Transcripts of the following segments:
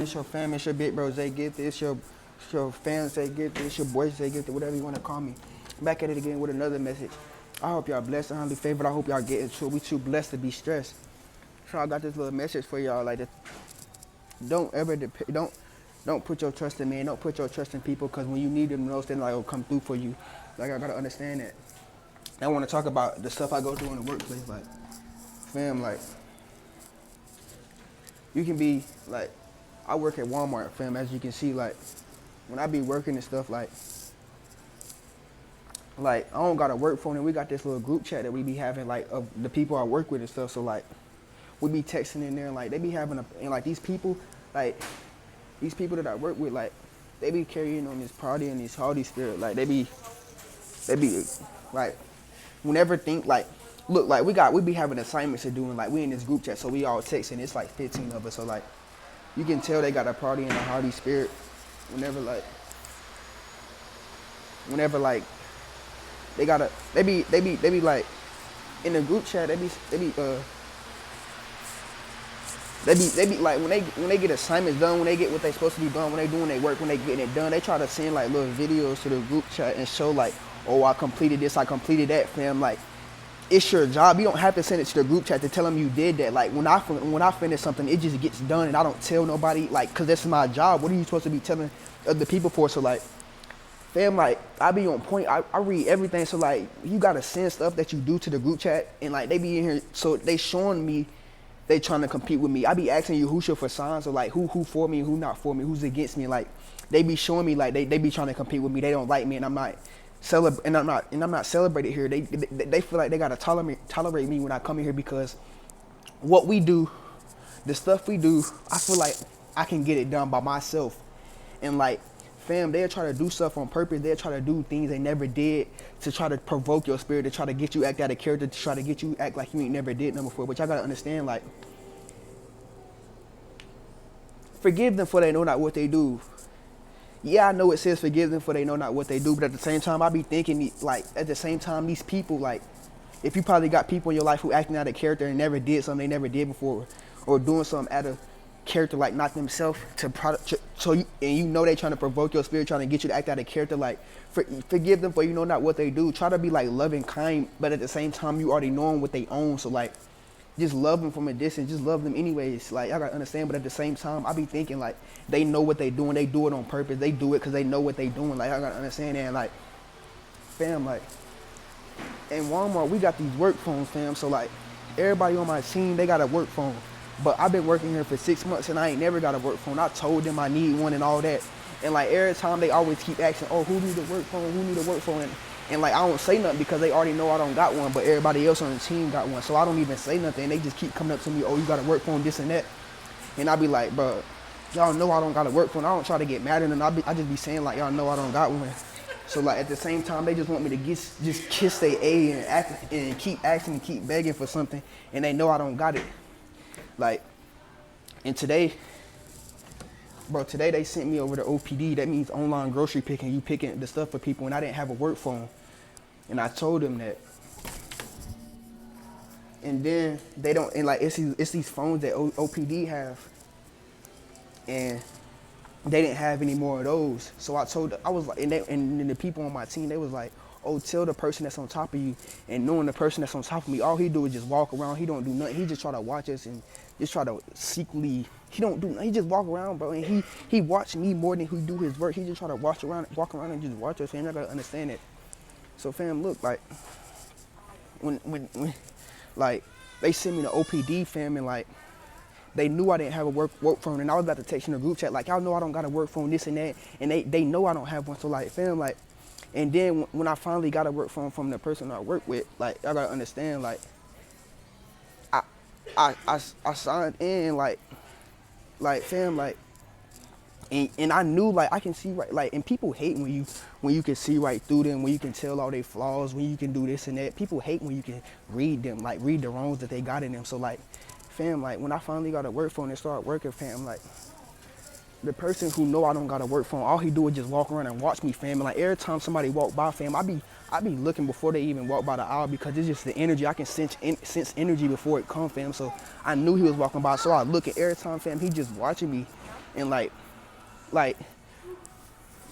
It's your fam, it's your big bro Zay Gifted, it's your fans Zay Gifted, it's your boys Zay Gifted, whatever you want to call me. Back at it again with another message. I hope y'all blessed and highly favored. I hope y'all get into it. We too blessed to be stressed. So I got this little message for y'all. Like, don't ever don't put your trust in man. Don't put your trust in people, because when you need them most, then like will come through for you. Like, I gotta understand that. I want to talk about the stuff I go through in the workplace. Like, fam, like, you can be like, I work at Walmart, fam. As you can see, like, when I be working and stuff, like I don't got a work phone, and we got this little group chat that we be having, like, of the people I work with and stuff. So like, we be texting in there, and like they be having and like these people that I work with, like, they be carrying on this party and this hardy spirit. Like, they be like, whenever think like, look, like we be having assignments to do, and like we in this group chat, so we all texting. It's like 15 of us, so like you can tell they got a party and a hardy spirit. Whenever like they be like in the group chat, they be like, when they get assignments done, when they get what they supposed to be done, when they doing their work, when they getting it done, they try to send like little videos to the group chat and show like, oh, I completed this, I completed that, fam. Like, it's your job. You don't have to send it to the group chat to tell them you did that. Like, when I finish something, it just gets done, and I don't tell nobody, like, cause that's my job. What are you supposed to be telling other people for? So like, fam, like, I be on point. I read everything. So like, you gotta send stuff that you do to the group chat, and like they be in here, so they showing me they trying to compete with me. I be asking you who should for signs, or like who for me, who not for me, who's against me. Like, they be showing me like they be trying to compete with me. They don't like me, and I'm not celebrated here. They feel like they gotta tolerate me when I come in here, because what we do, the stuff we do, I feel like I can get it done by myself. And like, fam, they'll try to do stuff on purpose. They'll try to do things they never did to try to provoke your spirit, to try to get you act out of character, to try to get you act like you ain't never did nothing before. But y'all gotta understand, like, forgive them for they know not what they do. Yeah, I know it says forgive them for they know not what they do, but at the same time, I be thinking, like, at the same time, these people, like, if you probably got people in your life who acting out of character and never did something they never did before, or doing something out of character, like not themselves, and you know they trying to provoke your spirit, trying to get you to act out of character, like, forgive them for you know not what they do. Try to be like loving, kind, but at the same time, you already knowing what they own. So like, just love them from a distance, just love them anyways. Like, I gotta understand, but at the same time, I be thinking like, they know what they doing, they do it on purpose, they do it because they know what they doing. Like, I gotta understand that. And like, fam, like, in Walmart, we got these work phones, fam. So like, everybody on my team, they got a work phone. But I've been working here for 6 months, and I ain't never got a work phone. I told them I need one and all that. And like, every time they always keep asking, oh, who need a work phone, who need a work phone? And like, I don't say nothing because they already know I don't got one, but everybody else on the team got one. So I don't even say nothing. They just keep coming up to me, oh, you got a work phone, this and that. And I be like, bro, y'all know I don't got a work phone. I don't try to get mad at them. I just be saying like, y'all know I don't got one. So like, at the same time, they just want me to just kiss their A and act and keep asking and keep begging for something, and they know I don't got it. Like, and today they sent me over to OPD. That means online grocery picking. You picking the stuff for people, and I didn't have a work phone. And I told them that. And then they don't, and like, it's these phones that OPD have, and they didn't have any more of those. So I was like, and then the people on my team, they was like, oh, tell the person that's on top of you. And knowing the person that's on top of me, all he do is just walk around. He don't do nothing. He just try to watch us and just try to secretly, he don't do nothing. He just walk around, bro. And he watch me more than he do his work. He just try to walk around and just watch us. And I gotta understand it. So fam, look, like, when like, they sent me to OPD, fam, and like, they knew I didn't have a work phone, and I was about to text in the group chat, like, y'all know I don't got a work phone, this and that, and they know I don't have one. So like, fam, like, and then when I finally got a work phone from the person I work with, like, I gotta understand, like, I signed in, like, fam, like, and I knew, like, I can see right, like, and people hate when you can see right through them, when you can tell all their flaws, when you can do this and that. People hate when you can read them, like, read the wrongs that they got in them. So like, fam, like, when I finally got a work phone and started working, fam, like, the person who know I don't got a work phone, all he do is just walk around and watch me, fam. And like, every time somebody walk by, fam, I be looking before they even walk by the aisle, because it's just the energy. I can sense energy before it come, fam. So I knew he was walking by, so I look, at every time, fam, he just watching me. And like,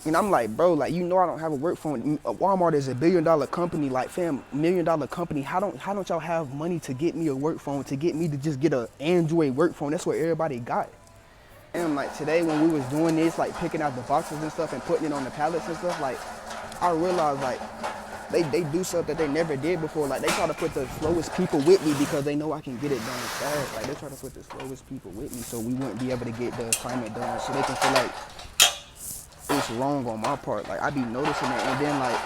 and I'm like, bro, like, you know I don't have a work phone. Walmart is $1 billion company. Like, fam, $1 million company. How don't y'all have money to get me a work phone, to get me to just get a Android work phone? That's what everybody got. And like today when we was doing this, like picking out the boxes and stuff and putting it on the pallets and stuff, like I realized like they do stuff that they never did before. Like they try to put the slowest people with me because they know I can get it done fast. Like they try to put the slowest people with me so we wouldn't be able to get the assignment done. So they can feel like it's wrong on my part. Like I be noticing that, and then like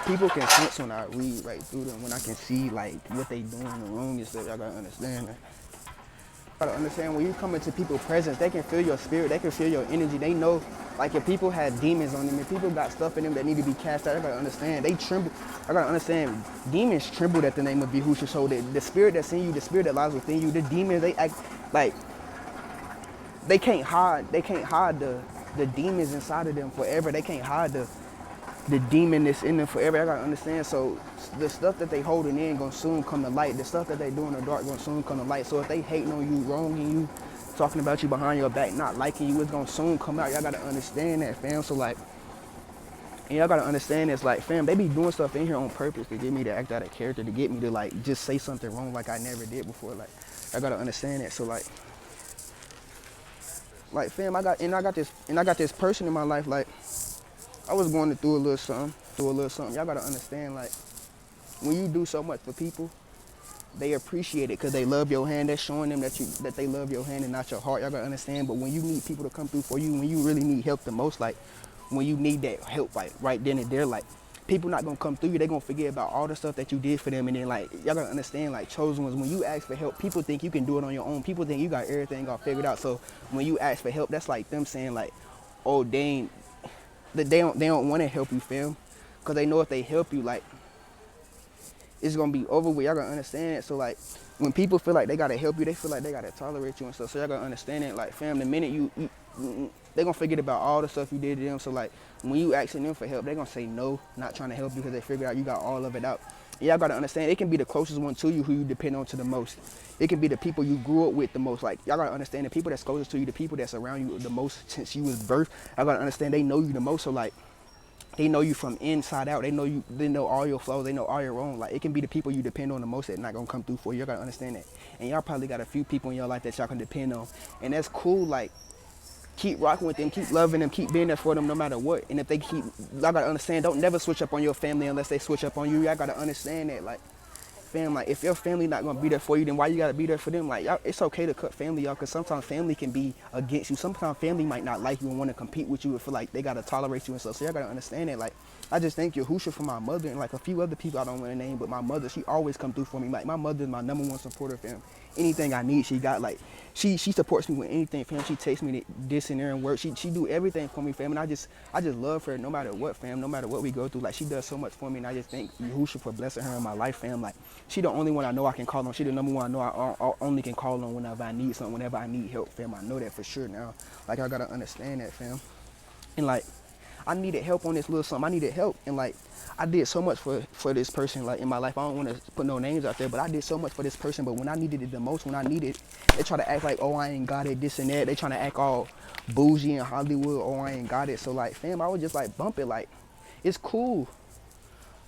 people can sense when I read right through them, when I can see like what they doing wrong and stuff. Y'all gotta understand that. Gotta understand when you come into people's presence, they can feel your spirit, they can feel your energy. They know, like if people have demons on them, if people got stuff in them that need to be cast out, I gotta understand. They tremble. I gotta understand. Demons trembled at the name of Yahusha. So the spirit that's in you, the spirit that lies within you, the demons, they act like they can't hide. They can't hide the demons inside of them forever. They can't hide the demon that's in them forever. I gotta understand. So the stuff that they holding in gonna soon come to light. The stuff that they do in the dark gonna soon come to light. So if they hating on you, wronging you, talking about you behind your back, not liking you, it's gonna soon come out. Y'all gotta understand that, fam. So like, and y'all gotta understand this, like, fam, they be doing stuff in here on purpose to get me to act out of character, to get me to like just say something wrong like I never did before. Like, I gotta understand that. So like fam, I got this person in my life, like I was going through a little something. Y'all gotta understand, like, when you do so much for people, they appreciate it because they love your hand. That's showing them that they love your hand and not your heart. Y'all gotta understand. But when you need people to come through for you, when you really need help the most, like when you need that help, like right then and there, like people not gonna come through you. They gonna forget about all the stuff that you did for them. And then like y'all gotta understand, like chosen ones, when you ask for help, people think you can do it on your own. People think you got everything all figured out. So when you ask for help, that's like them saying like, oh dang, that they don't want to help you, fam, because they know if they help you, like it's gonna be over with. Y'all gotta understand it. So like when people feel like they gotta help you, they feel like they gotta tolerate you and stuff. So y'all gotta understand it. Like fam, the minute they gonna forget about all the stuff you did to them. So like when you asking them for help, they gonna say no, not trying to help you because they figure out you got all of it out. And y'all gotta understand, it can be the closest one to you who you depend on to the most. It can be the people you grew up with the most. Like y'all gotta understand, the people that's closest to you, the people that's around you the most since you was birth, I gotta understand they know you the most. So like they know you from inside out. They know all your flaws. They know all your wrong. Like it can be the people you depend on the most that not gonna come through for you. Y'all gotta understand that. And y'all probably got a few people in your life that y'all can depend on. And that's cool. Like keep rocking with them, keep loving them, keep being there for them no matter what. And if they keep, y'all gotta understand, don't never switch up on your family unless they switch up on you. Y'all gotta understand that. Like fam, like if your family not gonna be there for you, then why you gotta be there for them? Like y'all, it's okay to cut family off, because sometimes family can be against you. Sometimes family might not like you and want to compete with you and feel like they gotta tolerate you and stuff. So y'all gotta understand that. Like I just thank Yahusha for my mother and like a few other people I don't want to name, but my mother, she always come through for me. Like my mother is my #1 supporter, fam. Anything I need, she got. Like she supports me with anything, fam. She takes me to this and there and work. She do everything for me, fam. And I just love her no matter what, fam. No matter what we go through, like she does so much for me. And I just thank Yahusha for blessing her in my life, fam. Like she the only one I know I can call on. She the #1 I know I only can call on whenever I need something, whenever I need help, fam. I know that for sure now. Like I gotta understand that, fam. And like I needed help on this little something. I needed help, and like I did so much for this person, like in my life. I don't want to put no names out there, but I did so much for this person. But when I needed it the most, they try to act like, oh, I ain't got it, this and that. They trying to act all bougie in Hollywood, oh, I ain't got it. So like, fam, I would just like bump it, like it's cool.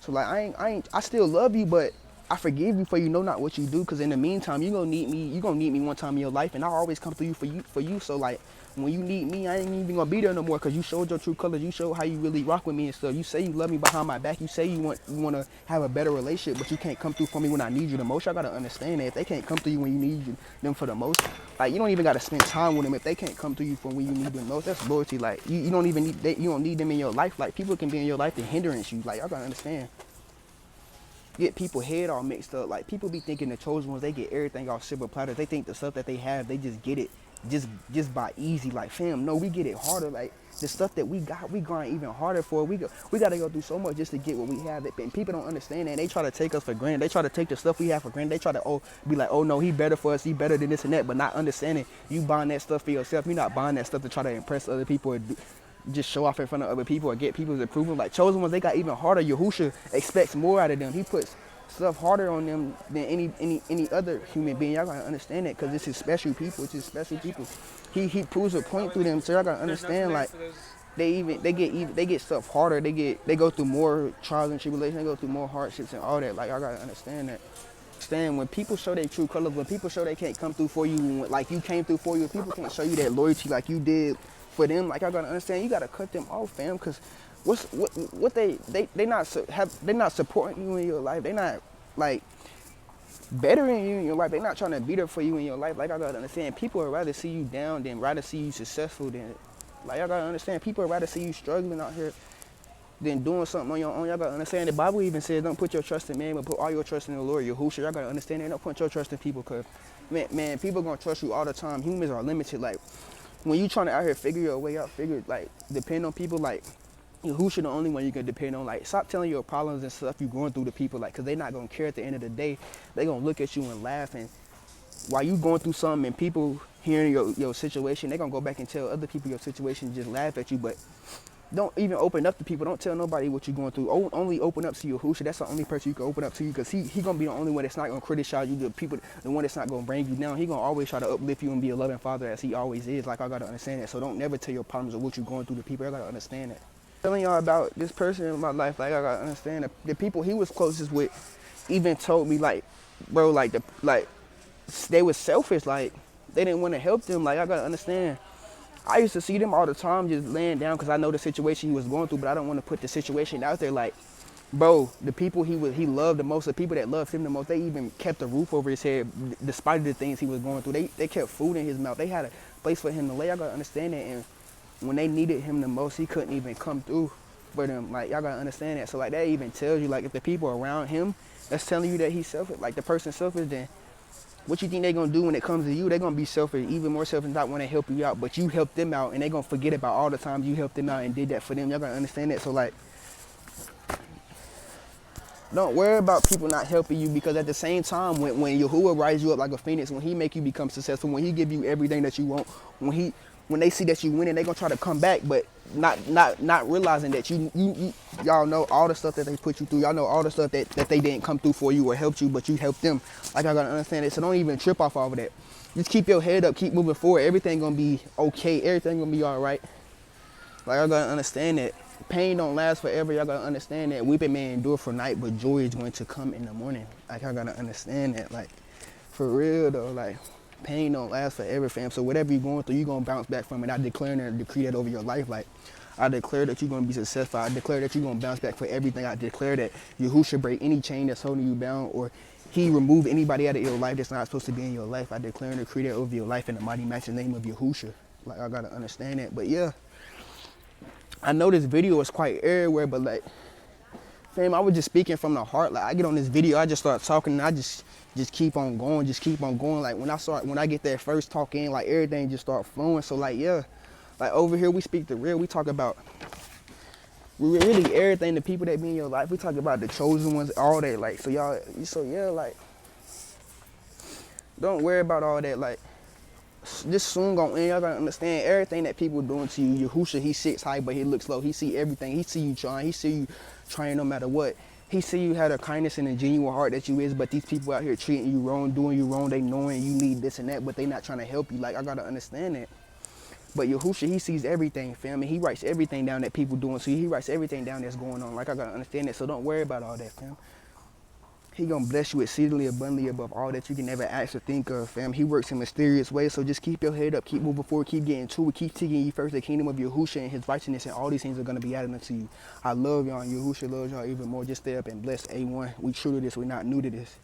So like I still love you, but I forgive you for you know not what you do, because in the meantime you gonna need me one time in your life, and I'll always come through for you. So like when you need me, I ain't even gonna be there no more, because you showed your true colors. You showed how you really rock with me and stuff. You say you love me behind my back. You say you want to have a better relationship, but you can't come through for me when I need you the most. I gotta understand that if they can't come through you when you need them for the most, like you don't even gotta spend time with them if they can't come through you for when you need them most. That's loyalty. Like you don't even you don't need them in your life. Like people can be in your life to hindrance you. Like I gotta understand. Get people head all mixed up. Like people be thinking the chosen ones, they get everything off silver platters. They think the stuff that they have, they just get it just by easy. Like fam, no, we get it harder. Like the stuff that we got, we grind even harder for. We gotta go through so much just to get what we have. And people don't understand that. They try to take us for granted. They try to take the stuff we have for granted. They try to be like, oh no, he better for us, he better than this and that, but not understanding you buying that stuff for yourself. You're not buying that stuff to try to impress other people or just show off in front of other people or get people's approval. Like chosen ones, they got even harder. Yahusha expects more out of them. He puts stuff harder on them than any other human being. Y'all gotta understand that, because it's his special people. It's his special people. He proves a point through them. So y'all gotta understand, like, they get stuff harder. They go through more trials and tribulations. They go through more hardships and all that. Like, I gotta understand that. Understand, when people show their true colors, when people show they can't come through for you, like you came through for you, people can't show you that loyalty like you did for them. Like, I gotta understand, you gotta cut them off, fam. Cause what they not supporting you in your life. They not like bettering you in your life. They not trying to be there for you in your life. Like, I gotta understand, people would rather see you down than rather see you successful than. Like, I gotta understand, people would rather see you struggling out here than doing something on your own. Y'all gotta understand, the Bible even says, don't put your trust in man, but put all your trust in the Lord, Yahushua. Y'all gotta understand that. Don't put your trust in people, because, man, people gonna trust you all the time. Humans are limited. Like, when you trying to out here figure your way out, like, depend on people, like, Yahushua the only one you can depend on. Like, stop telling your problems and stuff you going through to people, like, because they not gonna care at the end of the day. They gonna look at you and laugh, and while you going through something and people hearing your situation, they gonna go back and tell other people your situation and just laugh at you. But don't even open up to people. Don't tell nobody what you're going through. Only open up to Yahushua. That's the only person you can open up to you, because he gonna be the only one that's not gonna criticize you. The one that's not gonna bring you down. He gonna always try to uplift you and be a loving father, as he always is. Like, I gotta understand that. So don't never tell your problems or what you're going through to people. I gotta understand that. Telling y'all about this person in my life, like, I gotta understand that the people he was closest with even told me, like, bro, like they was selfish. Like, they didn't want to help them. Like, I gotta understand. I used to see them all the time just laying down, because I know the situation he was going through, but I don't want to put the situation out there. Like, bro, the people he loved the most, the people that loved him the most, they even kept a roof over his head despite the things he was going through. They kept food in his mouth. They had a place for him to lay. I gotta understand that. And when they needed him the most, he couldn't even come through for them. Like, y'all gotta understand that. So, like, that even tells you, like, if the people around him that's telling you that he's selfish, like, the person's selfish, then what you think they gonna do when it comes to you? They gonna be selfish, even more selfish, not want to help you out. But you helped them out, and they gonna forget about all the times you helped them out and did that for them. Y'all gotta understand that. So, like, don't worry about people not helping you, because at the same time, when Yahuwah rise you up like a phoenix, when he make you become successful, when he give you everything that you want, when they see that you winning, they gonna try to come back, but not realizing that y'all know all the stuff that they put you through. Y'all know all the stuff that they didn't come through for you or helped you, but you helped them. Like, I gotta understand it. So don't even trip off of that. Just keep your head up, keep moving forward. Everything gonna be okay. Everything gonna be all right. Like, I gotta understand that. Pain don't last forever. Y'all gotta understand that. Weeping may endure for night, but joy is going to come in the morning. Like, I gotta understand that. Like, for real though, like, pain don't last forever, fam. So whatever you're going through, you're gonna bounce back from it. I declare and decree that over your life. Like, I declare that you're gonna be successful. I declare that you're gonna bounce back for everything. I declare that Yahushua break any chain that's holding you bound, or he remove anybody out of your life that's not supposed to be in your life. I declare and decree that over your life in the mighty matchless name of Yahushua. Like, I gotta understand that. But yeah, I know this video is quite everywhere, but, like, fam, I was just speaking from the heart. Like, I get on this video, I just start talking, and I just keep on going, Like, when I get that first talk in, like, everything just start flowing. So, like, yeah, like, over here we speak the real. We talk about really everything, the people that be in your life. We talk about the chosen ones, all that. Like, so yeah, like, don't worry about all that. Like, this soon gonna end. Y'all gotta understand everything that people doing to you. Yahushua, he sits high, but he looks low. He see everything. He see you trying. He see you trying no matter what. He see you had a kindness and a genuine heart that you is, but these people out here treating you wrong, doing you wrong. They knowing you need this and that, but they not trying to help you. Like, I gotta understand that. But Yahushua, he sees everything, fam, and he writes everything down that people doing. So he writes everything down that's going on. Like, I gotta understand that. So don't worry about all that, fam. He gonna bless you exceedingly abundantly above all that you can ever ask or think of, fam. He works in mysterious ways, so just keep your head up, keep moving forward, keep getting to it, keep seeking ye first the kingdom of Yahushua and his righteousness, and all these things are gonna be added unto you. I love y'all, and Yahushua loves y'all even more. Just stay up and bless A1. We true to this, we're not new to this.